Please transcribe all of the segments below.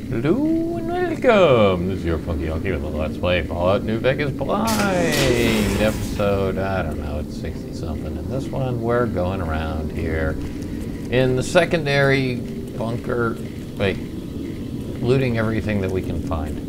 Hello and welcome! This is your Funky Honky with a Let's Play Fallout New Vegas Blind episode, I don't know, it's 60-something. And this one, we're going around here in the secondary bunker, looting everything that we can find.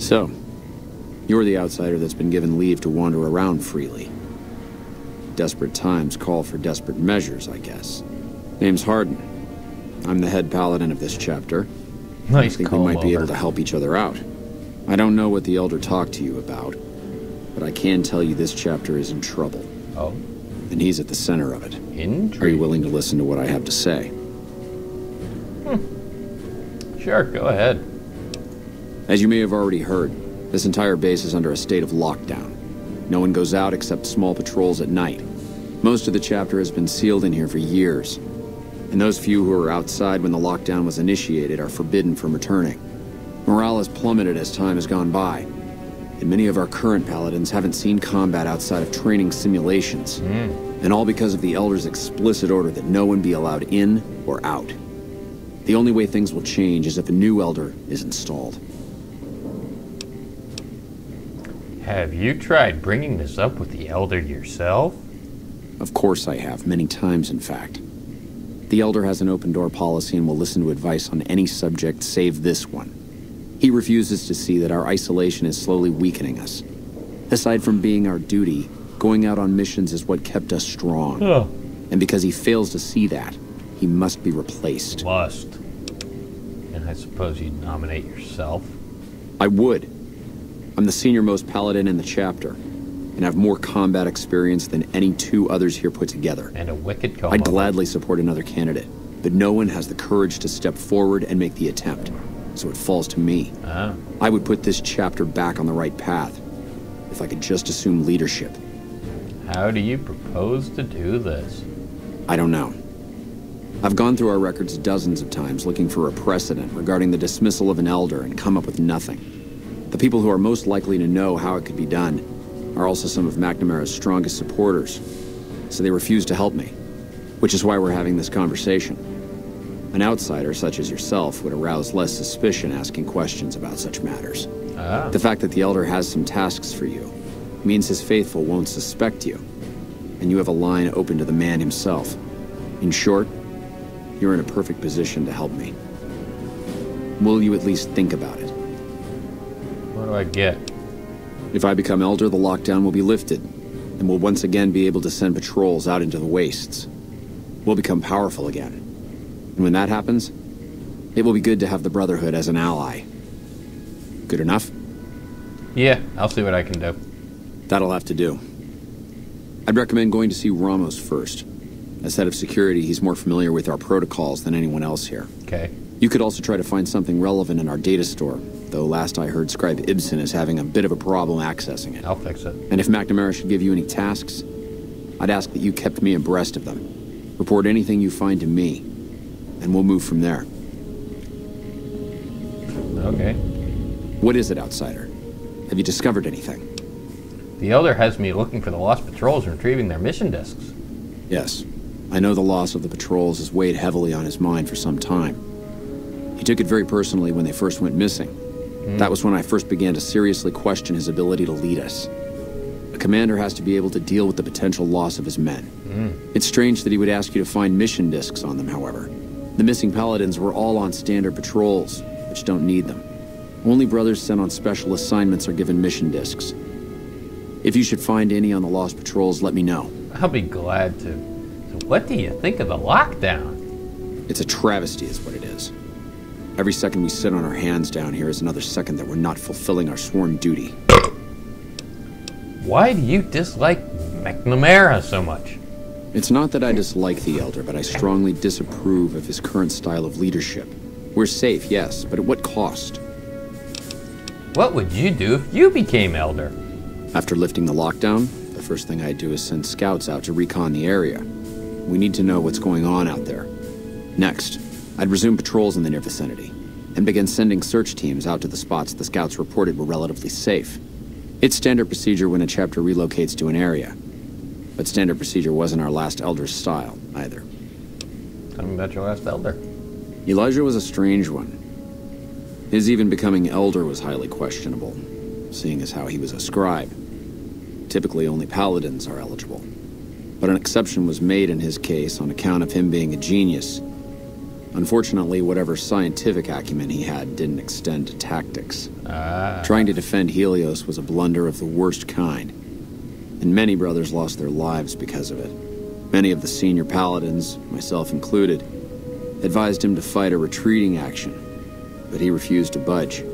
So, you're the outsider that's been given leave to wander around freely. Desperate times call for desperate measures, I guess. Name's Hardin. I'm the head paladin of this chapter. Nice. I think we might be able to help each other out. I don't know what the Elder talked to you about, but I can tell you this chapter is in trouble. Oh? And he's at the center of it. Intrigue. Are you willing to listen to what I have to say? Sure, go ahead. As you may have already heard, this entire base is under a state of lockdown. No one goes out except small patrols at night. Most of the chapter has been sealed in here for years. And those few who were outside when the lockdown was initiated are forbidden from returning. Morale has plummeted as time has gone by. And many of our current paladins haven't seen combat outside of training simulations. And all because of the Elder's explicit order that no one be allowed in or out. The only way things will change is if a new Elder is installed. Have you tried bringing this up with the Elder yourself? Of course I have, many times in fact. The Elder has an open-door policy and will listen to advice on any subject save this one. He refuses to see that our isolation is slowly weakening us. Aside from being our duty, going out on missions is what kept us strong. Oh. And because he fails to see that, he must be replaced. Must. And I suppose you'd nominate yourself? I would. I'm the senior-most paladin in the chapter, and have more combat experience than any two others here put together. And a wicked combo. I'd gladly support another candidate, but no one has the courage to step forward and make the attempt, so it falls to me. Ah. I would put this chapter back on the right path, if I could just assume leadership. How do you propose to do this? I don't know. I've gone through our records dozens of times looking for a precedent regarding the dismissal of an Elder and come up with nothing. The people who are most likely to know how it could be done are also some of McNamara's strongest supporters, so they refuse to help me, which is why we're having this conversation. An outsider such as yourself would arouse less suspicion asking questions about such matters. Ah. The fact that the Elder has some tasks for you means his faithful won't suspect you, and you have a line open to the man himself. In short, you're in a perfect position to help me. Will you at least think about it? What do I get? If I become Elder, the lockdown will be lifted, and we'll once again be able to send patrols out into the wastes. We'll become powerful again. And when that happens, it will be good to have the Brotherhood as an ally. Good enough? Yeah, I'll see what I can do. That'll have to do. I'd recommend going to see Ramos first. As head of security, he's more familiar with our protocols than anyone else here. Okay. You could also try to find something relevant in our data store, though last I heard Scribe Ibsen is having a bit of a problem accessing it. I'll fix it. And if McNamara should give you any tasks, I'd ask that you kept me abreast of them. Report anything you find to me, and we'll move from there. Okay. What is it, outsider? Have you discovered anything? The Elder has me looking for the lost patrols and retrieving their mission discs. Yes. I know the loss of the patrols has weighed heavily on his mind for some time. He took it very personally when they first went missing. That was when I first began to seriously question his ability to lead us. A commander has to be able to deal with the potential loss of his men. It's strange that he would ask you to find mission discs on them, however. The missing paladins were all on standard patrols, which don't need them. Only brothers sent on special assignments are given mission discs. If you should find any on the lost patrols, let me know. I'll be glad to. So what do you think of the lockdown? It's a travesty is what it is. Every second we sit on our hands down here is another second that we're not fulfilling our sworn duty. Why do you dislike McNamara so much? It's not that I dislike the Elder, but I strongly disapprove of his current style of leadership. We're safe, yes, but at what cost? What would you do if you became Elder? After lifting the lockdown, the first thing I'd do is send scouts out to recon the area. We need to know what's going on out there. Next, I'd resume patrols in the near vicinity, and begin sending search teams out to the spots the scouts reported were relatively safe. It's standard procedure when a chapter relocates to an area. But standard procedure wasn't our last Elder's style, either. Tell me about your last Elder. Elijah was a strange one. His even becoming Elder was highly questionable, seeing as how he was a scribe. Typically, only paladins are eligible. But an exception was made in his case on account of him being a genius. Unfortunately, whatever scientific acumen he had didn't extend to tactics. Trying to defend Helios was a blunder of the worst kind, and many brothers lost their lives because of it. Many of the senior paladins, myself included, advised him to fight a retreating action, but he refused to budge.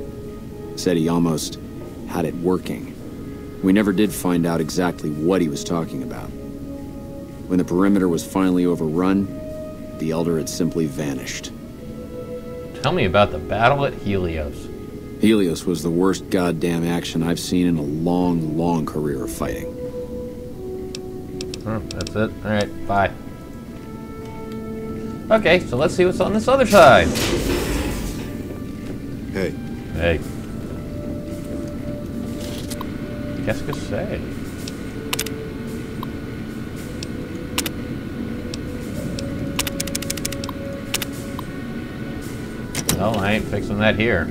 Said he almost had it working. We never did find out exactly what he was talking about. When the perimeter was finally overrun, the Elder had simply vanished. Tell me about the battle at Helios. Helios was the worst goddamn action I've seen in a long, long career of fighting. That's it. Alright, bye. Okay, so let's see what's on this other side. Hey. Hey. Qu'est-ce que c'est? No, I ain't fixing that here.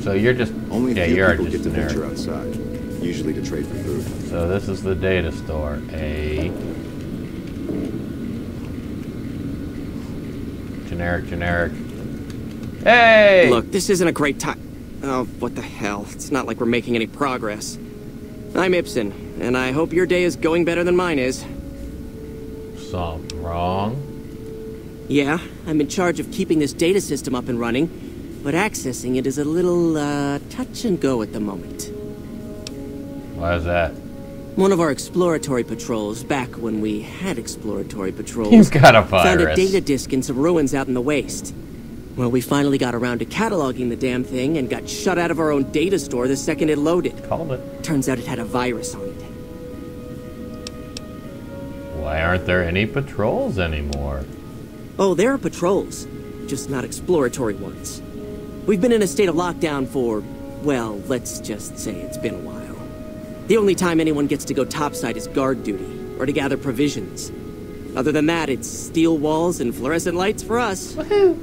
So you're just... Only a yeah, few you're people just get to generic. venture outside, usually to trade for food. So this is the data store. Generic. Hey! Look, this isn't a great time. Oh, what the hell. It's not like we're making any progress. I'm Ibsen, and I hope your day is going better than mine is. Something wrong? Yeah, I'm in charge of keeping this data system up and running, but accessing it is a little, touch and go at the moment. Why is that? One of our exploratory patrols, back when we had exploratory patrols, You've got a virus. found a data disk in some ruins out in the waste. Well, we finally got around to cataloging the damn thing and got shut out of our own data store the second it loaded. Called it. Turns out it had a virus on it. Why aren't there any patrols anymore? Oh, there are patrols, just not exploratory ones. We've been in a state of lockdown for, well, let's just say it's been a while. The only time anyone gets to go topside is guard duty, or to gather provisions. Other than that, it's steel walls and fluorescent lights for us. Woohoo!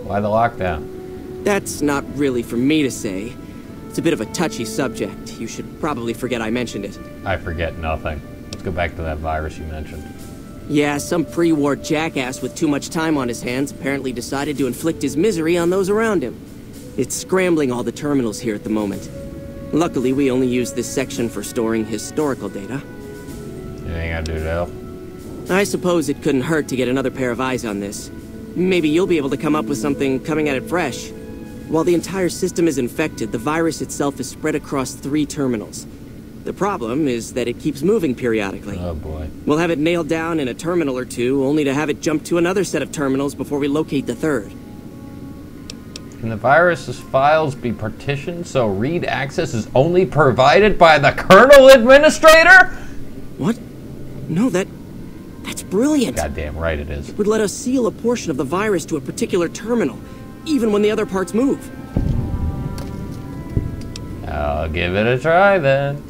Why the lockdown? That's not really for me to say. It's a bit of a touchy subject. You should probably forget I mentioned it. I forget nothing. Let's go back to that virus you mentioned. Yeah, some pre-war jackass with too much time on his hands apparently decided to inflict his misery on those around him. It's scrambling all the terminals here at the moment. Luckily, we only use this section for storing historical data. Anything I do to help? I suppose it couldn't hurt to get another pair of eyes on this. Maybe you'll be able to come up with something coming at it fresh. While the entire system is infected, the virus itself is spread across 3 terminals. The problem is that it keeps moving periodically. Oh boy. We'll have it nailed down in a terminal or two, only to have it jump to another set of terminals before we locate the 3rd. Can the virus's files be partitioned so read access is only provided by the kernel administrator? What? No, that's brilliant. Goddamn right it is. It would let us seal a portion of the virus to a particular terminal, even when the other parts move. I'll give it a try then.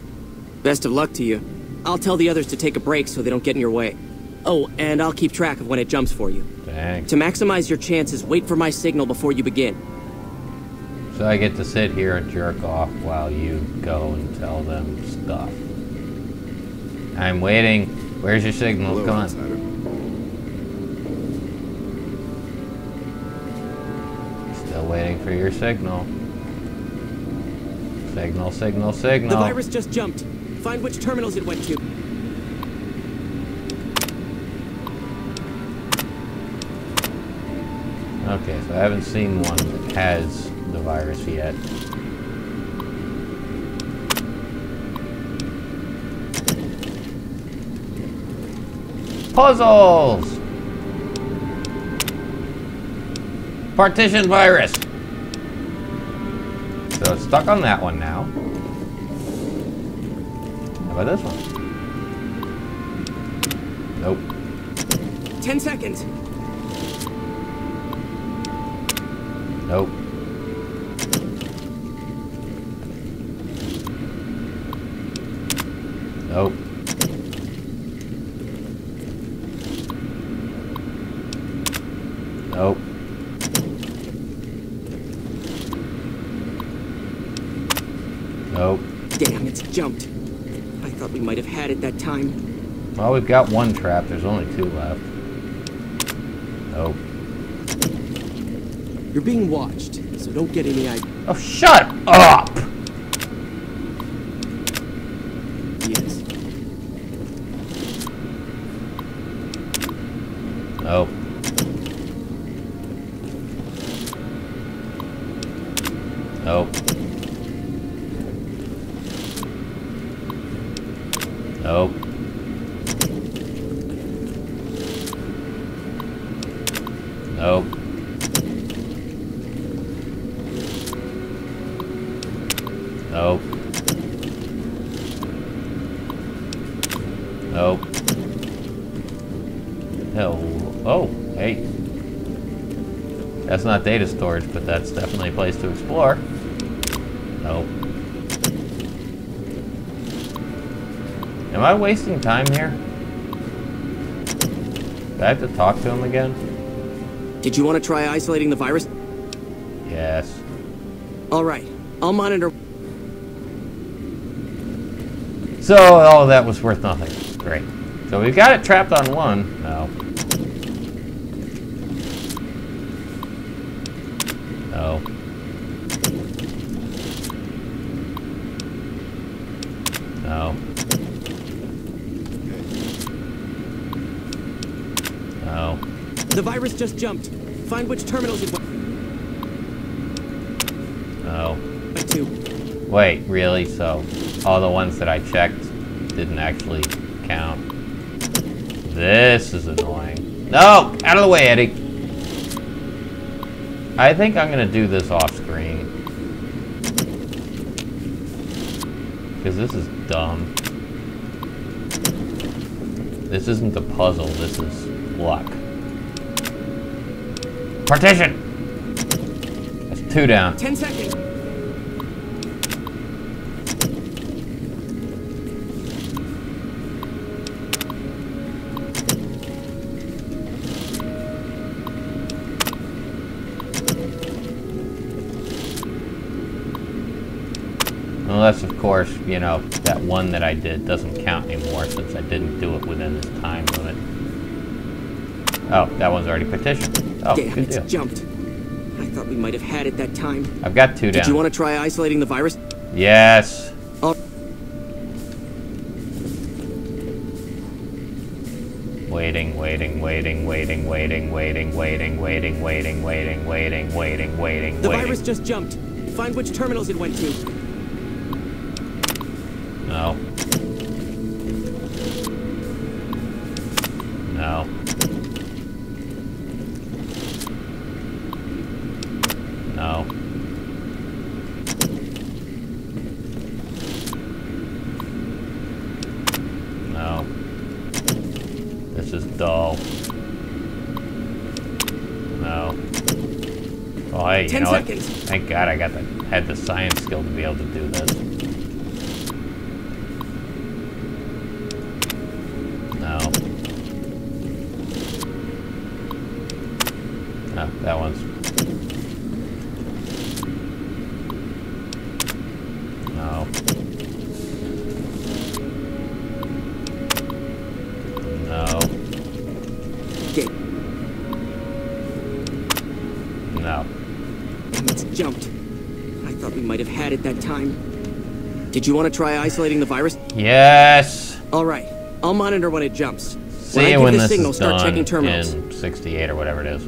Best of luck to you. I'll tell the others to take a break so they don't get in your way. Oh, and I'll keep track of when it jumps for you. Thanks. To maximize your chances, wait for my signal before you begin. So I get to sit here and jerk off while you go and tell them stuff. I'm waiting. Where's your signal? Hello, Come on. outsider. Still waiting for your signal. Signal. The virus just jumped. Find which terminals it went to. Okay, so I haven't seen one that has the virus yet. Puzzles! Partition virus! So it's stuck on that one now. How about this one? Nope. 10 seconds. Nope. Nope. Nope. Nope. Damn, it's jumped. I thought we might have had it that time. Well, we've got one trap. There's only 2 left. Nope. You're being watched, so don't get any idea. Oh, shut up! Yes. Nope. Nope. Nope. Nope. Nope. Nope. Hell. Oh, hey. That's not data storage, but that's definitely a place to explore. Nope. Am I wasting time here? Do I have to talk to him again? Did you want to try isolating the virus? Yes. All right. I'll monitor. So, all of that was worth nothing. Great. So we've got it trapped on 1. No. No. No. No. The virus just jumped. Find which terminals it went No. to. Wait, really? So all the ones that I checked didn't actually count. This is annoying. No! Out of the way, Eddie! I think I'm gonna do this off screen. Because this is dumb. This isn't a puzzle, this is luck. Partition! That's 2 down. 10 seconds. Unless, of course, you know, that one that I did doesn't count anymore since I didn't do it within this time limit. Oh, that one's already petitioned. Oh, Damn, good it's deal. jumped. I thought we might have had it that time. I've got 2 down. Did you want to try isolating the virus? Yes. Oh. Waiting. The virus just jumped. Find which terminals it went to. No. No. No. No. This is dull. No. Oh, hey, you 10 know what? seconds. Thank God I had the science skill to be able to do this. No. No, that one's... No. No. No. It's jumped. I thought we might have had it that time. Did you want to try isolating the virus? Yes! All right. I'll monitor when it jumps. See you when I get the this signal, is start done checking terminals. in 68 or whatever it is.